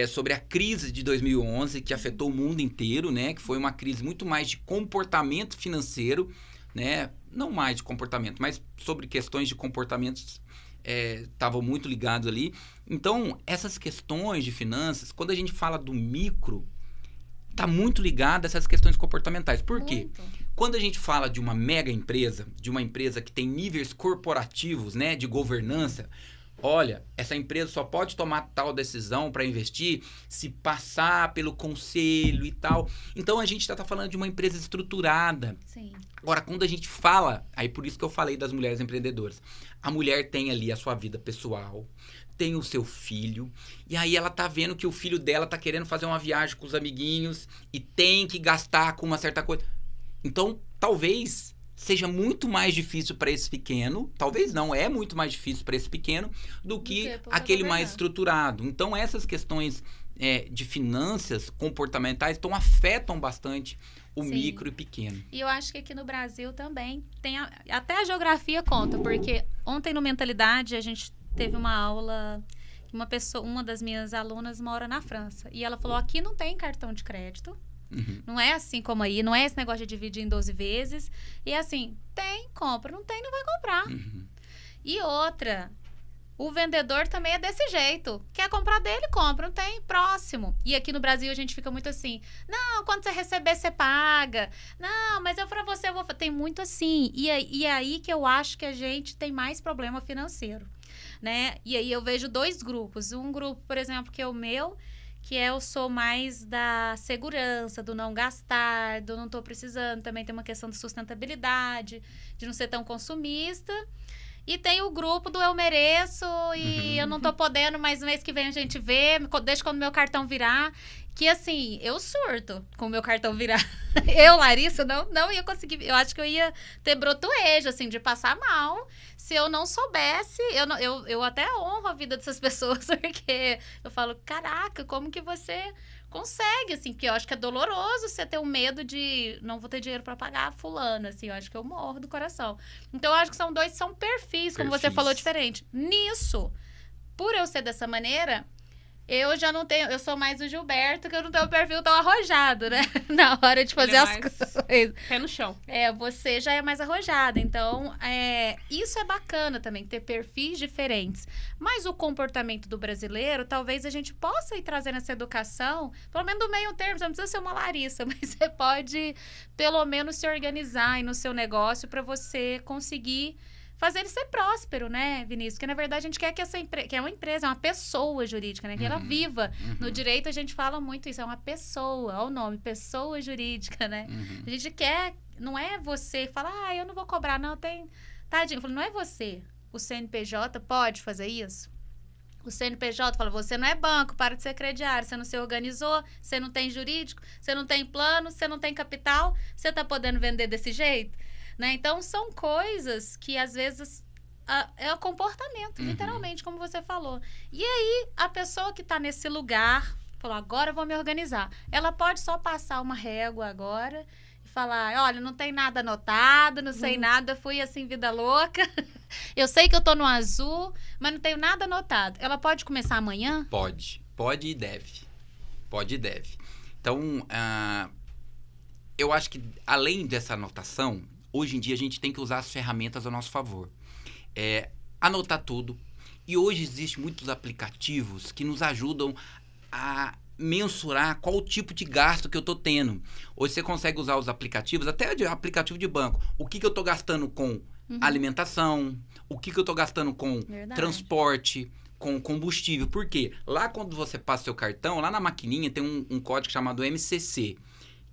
sobre a crise de 2011, que afetou o mundo inteiro, né? Que foi uma crise muito mais de comportamento financeiro, né? Não mais de comportamento, mas sobre questões de comportamentos estavam muito ligados ali. Então, essas questões de finanças, quando a gente fala do micro, está muito ligado a essas questões comportamentais. Por quê? Muito. Quando a gente fala de uma mega empresa, de uma empresa que tem níveis corporativos, né, de governança, olha, essa empresa só pode tomar tal decisão para investir se passar pelo conselho e tal. Então, a gente está falando de uma empresa estruturada. Sim. Agora, quando a gente fala, aí por isso que eu falei das mulheres empreendedoras, a mulher tem ali a sua vida pessoal, tem o seu filho, e aí ela tá vendo que o filho dela tá querendo fazer uma viagem com os amiguinhos e tem que gastar com uma certa coisa. Então, talvez seja muito mais difícil para esse pequeno, talvez não, é muito mais difícil para esse pequeno do que aquele mais estruturado. Então, essas questões de finanças comportamentais afetam bastante o Sim. micro e pequeno. E eu acho que aqui no Brasil também tem até a geografia conta, porque ontem no Mentalidade a gente teve uma aula, uma das minhas alunas mora na França, e ela falou, aqui não tem cartão de crédito, não é assim como aí, não é esse negócio de dividir em 12 vezes, e assim, tem, compra, não tem, não vai comprar. E outra, o vendedor também é desse jeito. Quer comprar dele, compra. Não tem, próximo. E aqui no Brasil a gente fica muito assim. Não, quando você receber, você paga. Não, mas eu pra você, eu vou... Tem muito assim. E é aí que eu acho que a gente tem mais problema financeiro, né? E aí eu vejo 2 grupos. Um grupo, por exemplo, que é o meu, que eu sou mais da segurança, do não gastar, do não tô precisando. Também tem uma questão de sustentabilidade, de não ser tão consumista. E tem o grupo do eu mereço e eu não tô podendo, mas no mês que vem a gente vê, deixa quando meu cartão virar. Que assim, eu surto com o meu cartão virar. Eu, Larissa, não ia conseguir. Eu acho que eu ia ter brotoejo, assim, de passar mal. Se eu não soubesse, eu até honro a vida dessas pessoas, porque eu falo, caraca, como que você consegue, assim, porque eu acho que é doloroso você ter um medo de não vou ter dinheiro pra pagar fulano, assim, eu acho que eu morro do coração. Então, eu acho que são perfis, como você falou, diferente. Nisso, por eu ser dessa maneira, eu já não tenho, eu sou mais o Gilberto, que eu não tenho o perfil tão arrojado, né? Na hora de fazer as coisas. Pé no chão. Você já é mais arrojada. Então, isso é bacana também, ter perfis diferentes. Mas o comportamento do brasileiro, talvez a gente possa ir trazendo essa educação, pelo menos do meio termo, você não precisa ser uma Larissa, mas você pode, pelo menos, se organizar aí no seu negócio para você conseguir fazer ele ser próspero, né, Vinícius? Porque, na verdade, a gente quer que que é uma empresa, é uma pessoa jurídica, né? Que ela viva. No direito, a gente fala muito isso, é uma pessoa, olha o nome, pessoa jurídica, né? A gente quer, não é você falar, eu não vou cobrar, não, tem... Tadinho, eu falo, não é você. O CNPJ pode fazer isso? O CNPJ fala, você não é banco, para de ser crediário, você não se organizou, você não tem jurídico, você não tem plano, você não tem capital, você tá podendo vender desse jeito? Né? Então, são coisas que, às vezes, é o comportamento, literalmente, como você falou. E aí, a pessoa que está nesse lugar, falou, agora eu vou me organizar. Ela pode só passar uma régua agora e falar, olha, não tem nada anotado, não sei nada, fui assim, vida louca. Eu sei que eu tô no azul, mas não tenho nada anotado. Ela pode começar amanhã? Pode e deve. Pode e deve. Então, eu acho que, além dessa anotação, hoje em dia a gente tem que usar as ferramentas a nosso favor. Anotar tudo. E hoje existem muitos aplicativos que nos ajudam a mensurar qual o tipo de gasto que eu estou tendo. Hoje você consegue usar os aplicativos, até de aplicativo de banco. O que eu estou gastando com alimentação, o que eu estou gastando com transporte, com combustível. Por quê? Lá quando você passa seu cartão, lá na maquininha tem um código chamado MCC,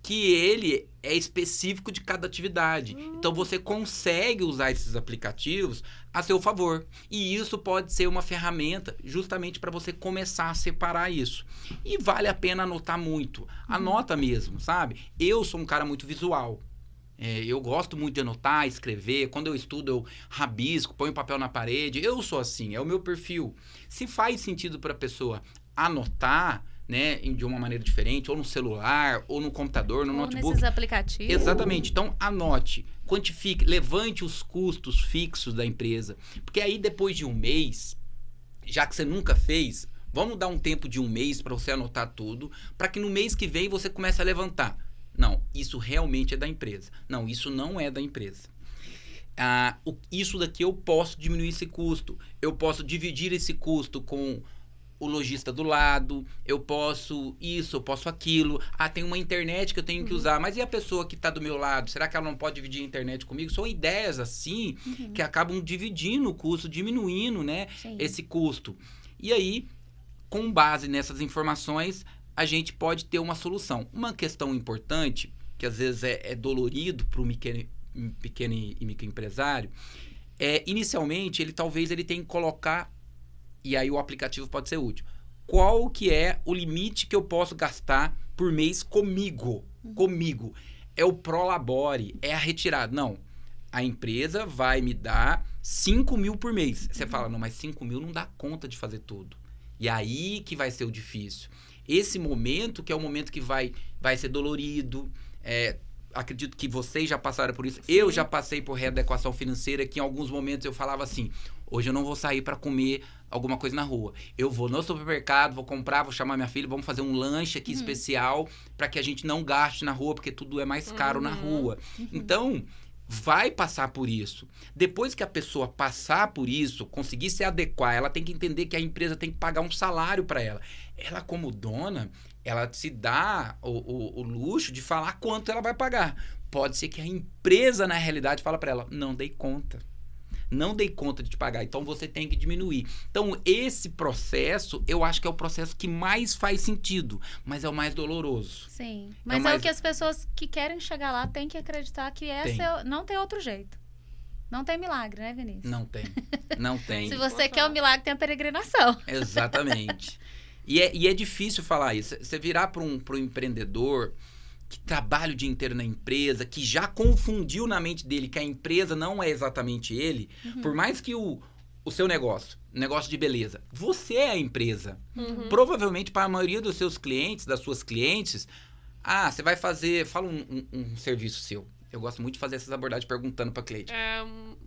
que ele é específico de cada atividade. Então, você consegue usar esses aplicativos a seu favor. E isso pode ser uma ferramenta justamente para você começar a separar isso. E vale a pena anotar muito. Anota mesmo, sabe? Eu sou um cara muito visual. Eu gosto muito de anotar, escrever. Quando eu estudo, eu rabisco, ponho papel na parede. Eu sou assim, é o meu perfil. Se faz sentido para a pessoa anotar, né, de uma maneira diferente, ou no celular, ou no computador, no Ou notebook. nesses aplicativos. Exatamente. Então, anote, quantifique, levante os custos fixos da empresa. Porque aí, depois de um mês, já que você nunca fez, vamos dar um tempo de um mês para você anotar tudo, para que no mês que vem você comece a levantar. Não, isso realmente é da empresa. Não, isso não é da empresa. Isso daqui eu posso diminuir esse custo. Eu posso dividir esse custo com o lojista do lado, eu posso isso, eu posso aquilo. Tem uma internet que eu tenho que usar, mas e a pessoa que está do meu lado? Será que ela não pode dividir a internet comigo? São ideias assim que acabam dividindo o custo, diminuindo, né, esse custo. E aí, com base nessas informações, a gente pode ter uma solução. Uma questão importante, que às vezes é dolorido para o pequeno e microempresário, inicialmente, talvez ele tenha que colocar, e aí o aplicativo pode ser útil. Qual que é o limite que eu posso gastar por mês comigo? Comigo. É o Prolabore, é a retirada. Não, a empresa vai me dar 5 mil por mês. Você fala, não, mas 5 mil não dá conta de fazer tudo. E aí que vai ser o difícil. Esse momento que é o momento que vai ser dolorido. Acredito que vocês já passaram por isso. Sim. Eu já passei por readequação financeira, que em alguns momentos eu falava assim, hoje eu não vou sair para comer alguma coisa na rua. Eu vou no supermercado, vou comprar, vou chamar minha filha, vamos fazer um lanche aqui especial para que a gente não gaste na rua, porque tudo é mais caro na rua. Então, vai passar por isso. Depois que a pessoa passar por isso, conseguir se adequar, ela tem que entender que a empresa tem que pagar um salário para ela. Ela, como dona, ela se dá o luxo de falar quanto ela vai pagar. Pode ser que a empresa, na realidade, fala para ela, não dei conta. Não dei conta de te pagar, então você tem que diminuir. Então, esse processo, eu acho que é o processo que mais faz sentido, mas é o mais doloroso. Sim, mas é o que as pessoas que querem chegar lá têm que acreditar que não tem outro jeito. Não tem milagre, né, Vinícius? Não tem, não tem. Se você quer o milagre, tem a peregrinação. Exatamente. E é difícil falar isso. Você virar para um empreendedor que trabalha o dia inteiro na empresa, que já confundiu na mente dele que a empresa não é exatamente ele, por mais que o seu negócio de beleza, você é a empresa. Provavelmente, para a maioria dos seus clientes, das suas clientes, você vai fazer, fala um serviço seu. Eu gosto muito de fazer essas abordagens perguntando para cliente.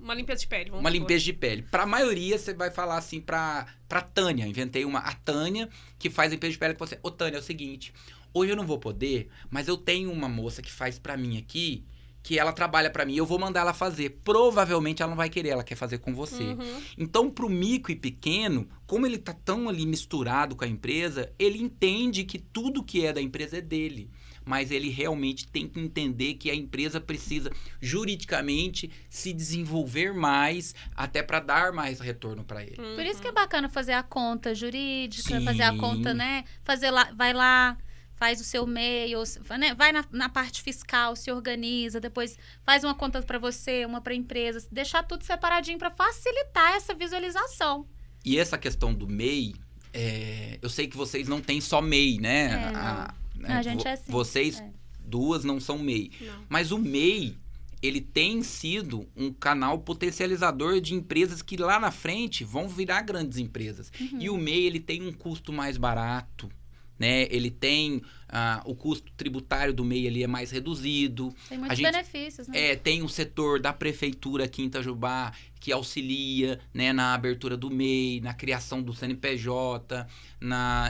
Uma limpeza de pele. Uma limpeza de pele. Para a maioria, você vai falar assim para Tânia. Inventei a Tânia, que faz limpeza de pele com você. Ô, Tânia, é o seguinte, hoje eu não vou poder, mas eu tenho uma moça que faz para mim aqui, que ela trabalha para mim, eu vou mandar ela fazer. Provavelmente ela não vai querer, ela quer fazer com você. Então, pro micro e pequeno, como ele tá tão ali misturado com a empresa, ele entende que tudo que é da empresa é dele. Mas ele realmente tem que entender que a empresa precisa juridicamente se desenvolver mais, até para dar mais retorno para ele. Por isso que é bacana fazer a conta jurídica, Sim. fazer a conta, né? Vai lá, faz o seu MEI, né? Vai na parte fiscal, se organiza, depois faz uma conta para você, uma para a empresa, deixar tudo separadinho para facilitar essa visualização. E essa questão do MEI, eu sei que vocês não têm só MEI, né? A gente é assim. Vocês duas não são MEI. Não. Mas o MEI, ele tem sido um canal potencializador de empresas que lá na frente vão virar grandes empresas. E o MEI, ele tem um custo mais barato, né? Ele tem o custo tributário do MEI ali é mais reduzido. Tem muitos benefícios, né? Tem um setor da prefeitura aqui em Itajubá que auxilia, né, na abertura do MEI, na criação do CNPJ,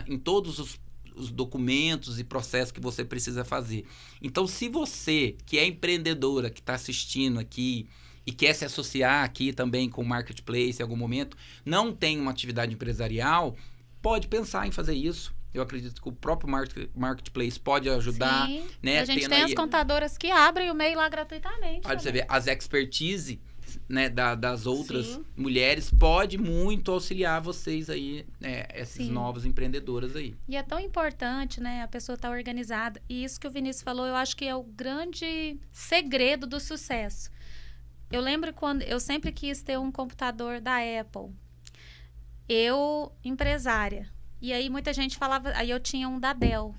em todos os documentos e processos que você precisa fazer. Então, se você, que é empreendedora, que está assistindo aqui e quer se associar aqui também com o Marketplace em algum momento, não tem uma atividade empresarial, pode pensar em fazer isso. Eu acredito que o próprio Marketplace pode ajudar. Sim, né? A gente tem as contadoras que abrem o MEI lá gratuitamente. Olha, você vê, as expertise, né, das outras Sim. mulheres pode muito auxiliar vocês aí, essas Sim. novas empreendedoras aí. E é tão importante, né, a pessoa estar organizada. E isso que o Vinícius falou, eu acho que é o grande segredo do sucesso. Eu lembro quando eu sempre quis ter um computador da Apple. Eu, empresária. E aí muita gente falava, aí eu tinha um da Dell.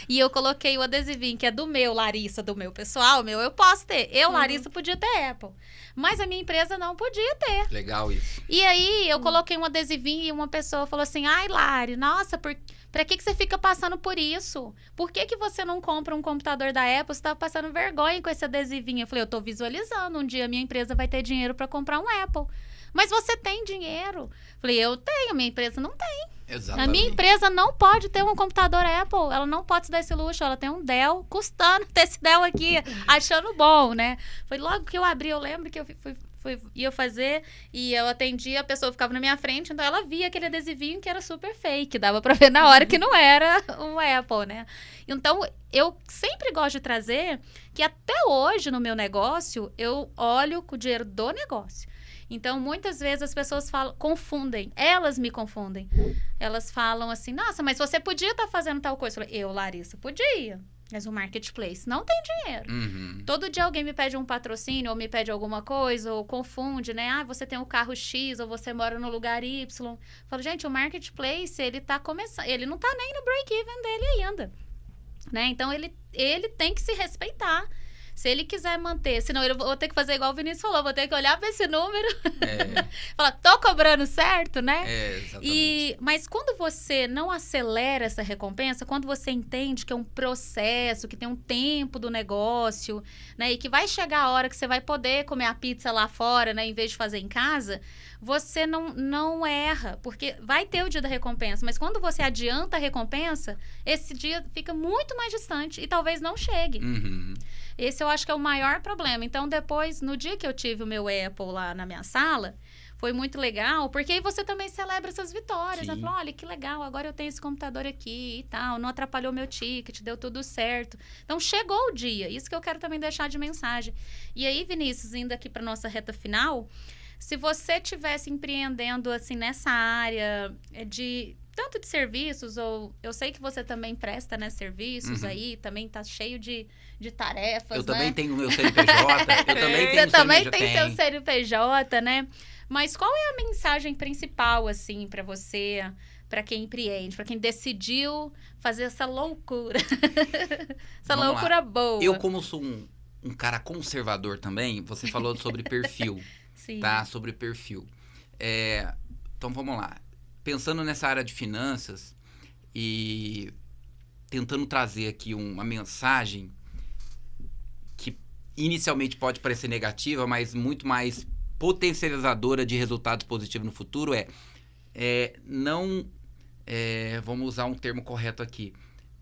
E eu coloquei o adesivinho, que é do meu, Larissa, do meu pessoal, eu posso ter. Eu, Larissa, podia ter Apple. Mas a minha empresa não podia ter. Legal isso. E aí, eu coloquei um adesivinho e uma pessoa falou assim, ai, Lari, nossa, pra que você fica passando por isso? Por que você não compra um computador da Apple? Você tá passando vergonha com esse adesivinho. Eu falei, eu tô visualizando, um dia a minha empresa vai ter dinheiro pra comprar um Apple. Mas você tem dinheiro? Eu falei, eu tenho, minha empresa não tem. Exatamente. A minha empresa não pode ter um computador Apple, ela não pode se dar esse luxo, ela tem um Dell, custando ter esse Dell aqui, achando bom, né? Foi logo que eu abri, eu lembro que eu ia fazer e eu atendia, a pessoa ficava na minha frente, então ela via aquele adesivinho que era super fake, dava pra ver na hora que não era um Apple, né? Então, eu sempre gosto de trazer que até hoje no meu negócio, eu olho com o dinheiro do negócio. Então, muitas vezes as pessoas confundem, elas me confundem. Elas falam assim, nossa, mas você podia estar fazendo tal coisa. Eu, Larissa, podia, mas o marketplace não tem dinheiro. Uhum. Todo dia alguém me pede um patrocínio, ou me pede alguma coisa, ou confunde, né? Ah, você tem um carro X, ou você mora no lugar Y. Eu falo, gente, o marketplace, ele tá começando, ele não tá nem no break-even dele ainda, né? Então, ele tem que se respeitar. Se ele quiser manter, senão eu vou ter que fazer igual o Vinícius falou, vou ter que olhar para esse número, falar, tô cobrando certo, né? Exatamente. Mas quando você não acelera essa recompensa, quando você entende que é um processo, que tem um tempo do negócio, né? E que vai chegar a hora que você vai poder comer a pizza lá fora, né? Em vez de fazer em casa, você não erra, porque vai ter o dia da recompensa, mas quando você adianta a recompensa, esse dia fica muito mais distante e talvez não chegue. Uhum. Esse eu acho que é o maior problema. Então, depois, no dia que eu tive o meu Apple lá na minha sala, foi muito legal, porque aí você também celebra essas vitórias. Né? Fala, olha, que legal, agora eu tenho esse computador aqui e tal, não atrapalhou meu ticket, deu tudo certo. Então, chegou o dia. Isso que eu quero também deixar de mensagem. E aí, Vinícius, indo aqui para nossa reta final, se você estivesse empreendendo, assim, nessa área tanto de serviços, ou eu sei que você também presta, né, serviços aí, também tá cheio de tarefas, Eu né? também tenho meu CNPJ, eu também tenho Você também tem seu CNPJ, né? Mas qual é a mensagem principal, assim, para você, para quem empreende, para quem decidiu fazer essa loucura? Essa Vamos loucura lá. boa. Eu, como sou um cara conservador também, você falou sobre perfil, Sim. tá? Sobre perfil. Então, vamos lá. Pensando nessa área de finanças e tentando trazer aqui uma mensagem que inicialmente pode parecer negativa, mas muito mais potencializadora de resultados positivos no futuro vamos usar um termo correto aqui,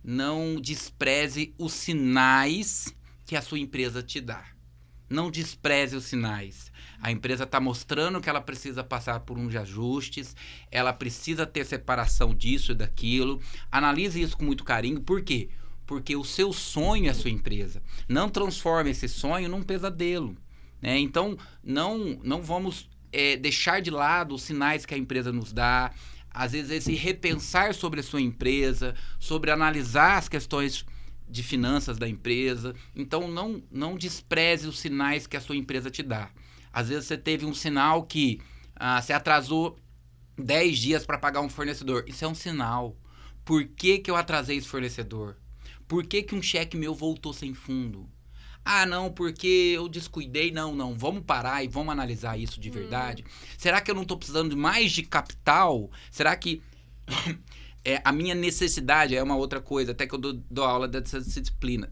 não despreze os sinais que a sua empresa te dá. Não despreze os sinais. A empresa está mostrando que ela precisa passar por uns ajustes, ela precisa ter separação disso e daquilo. Analise isso com muito carinho. Por quê? Porque o seu sonho é a sua empresa. Não transforme esse sonho num pesadelo, né? Então, não vamos deixar de lado os sinais que a empresa nos dá. Às vezes, esse repensar sobre a sua empresa, sobre analisar as questões de finanças da empresa. Então, não despreze os sinais que a sua empresa te dá. Às vezes você teve um sinal que você atrasou 10 dias para pagar um fornecedor. Isso é um sinal. Por que eu atrasei esse fornecedor? Por que um cheque meu voltou sem fundo? Ah, não, porque eu descuidei. Não. Vamos parar e vamos analisar isso de verdade. Será que eu não estou precisando de mais de capital? Será que a minha necessidade é uma outra coisa, até que eu dou aula dessa disciplina.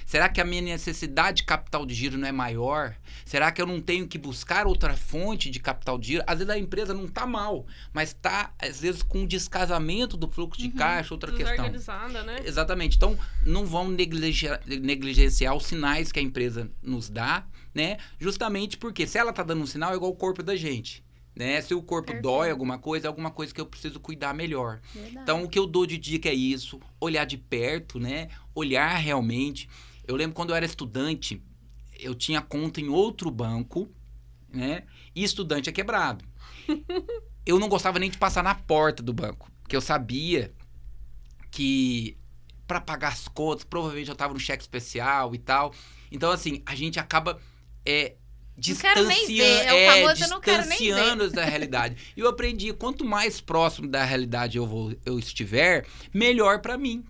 Será que a minha necessidade de capital de giro não é maior? Será que eu não tenho que buscar outra fonte de capital de giro? Às vezes a empresa não está mal, mas está, às vezes, com um descasamento do fluxo de caixa, outra questão. Desorganizada, né? Exatamente. Então, não vamos negligenciar os sinais que a empresa nos dá, né? Justamente porque se ela está dando um sinal, é igual o corpo da gente. Né? Se o corpo dói alguma coisa, é alguma coisa que eu preciso cuidar melhor. Verdade. Então, o que eu dou de dica é isso, olhar de perto, né? Olhar realmente. Eu lembro quando eu era estudante, eu tinha conta em outro banco, né? E estudante é quebrado. Eu não gostava nem de passar na porta do banco, porque eu sabia que para pagar as contas, provavelmente eu estava no cheque especial e tal. Então, assim, a gente acaba distanciando da realidade. E eu aprendi, quanto mais próximo da realidade eu estiver, melhor para mim.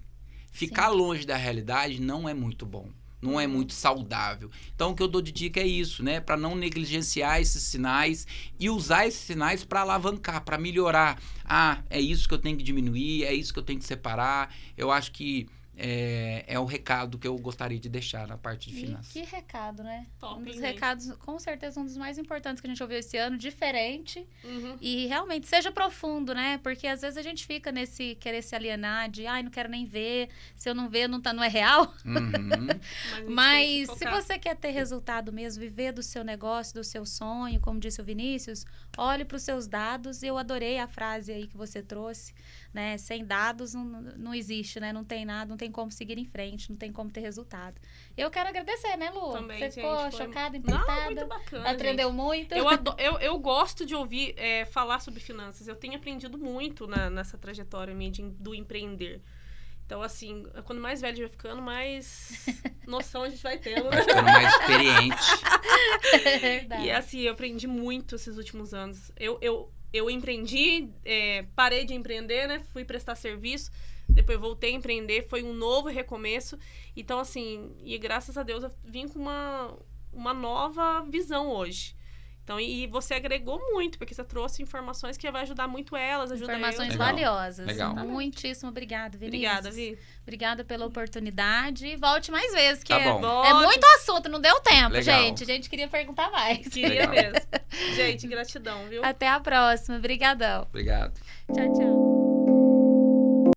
Ficar longe da realidade não é muito bom. Não é muito saudável. Então, o que eu dou de dica é isso, né? Para não negligenciar esses sinais e usar esses sinais para alavancar, para melhorar. Ah, é isso que eu tenho que diminuir, é isso que eu tenho que separar. Eu acho que é o recado que eu gostaria de deixar na parte de finanças. Que recado, né? Top, Um dos hein, recados, com certeza, um dos mais importantes que a gente ouviu esse ano, diferente. Uhum. E realmente seja profundo, né? Porque às vezes a gente fica nesse querer se alienar de, ai, não quero nem ver, se eu não ver, não é real. Uhum. Mas se você quer ter resultado mesmo, viver do seu negócio, do seu sonho, como disse o Vinícius, olhe para os seus dados. Eu adorei a frase aí que você trouxe, né? Sem dados não existe, né? Não tem nada, não tem como seguir em frente, não tem como ter resultado. Eu quero agradecer, né, Lu? Também, você ficou gente, foi- chocada, Não, impactada? muito bacana, Aprendeu gente. muito? Eu gosto de ouvir falar sobre finanças. Eu tenho aprendido muito nessa trajetória minha do empreender. Então, assim, quando mais velho a gente vai ficando, mais noção a gente vai tendo, né? Vai ficando mais experiente. É verdade. E, assim, eu aprendi muito esses últimos anos. Eu empreendi, parei de empreender, né? Fui prestar serviço. Depois voltei a empreender. Foi um novo recomeço. Então, assim, e graças a Deus eu vim com uma nova visão hoje. Então, e você agregou muito, porque você trouxe informações que vai ajudar muito elas, ajuda Informações eu. Legal. valiosas. Legal. Muitíssimo obrigada, Vinícius. Obrigada, Vi. Obrigada pela oportunidade. E volte mais vezes, que Tá bom. é muito assunto, não deu tempo, Legal. gente. A gente queria perguntar mais. Queria Legal. mesmo. Gente, gratidão, viu? Até a próxima. Obrigadão. Obrigado. Tchau, tchau.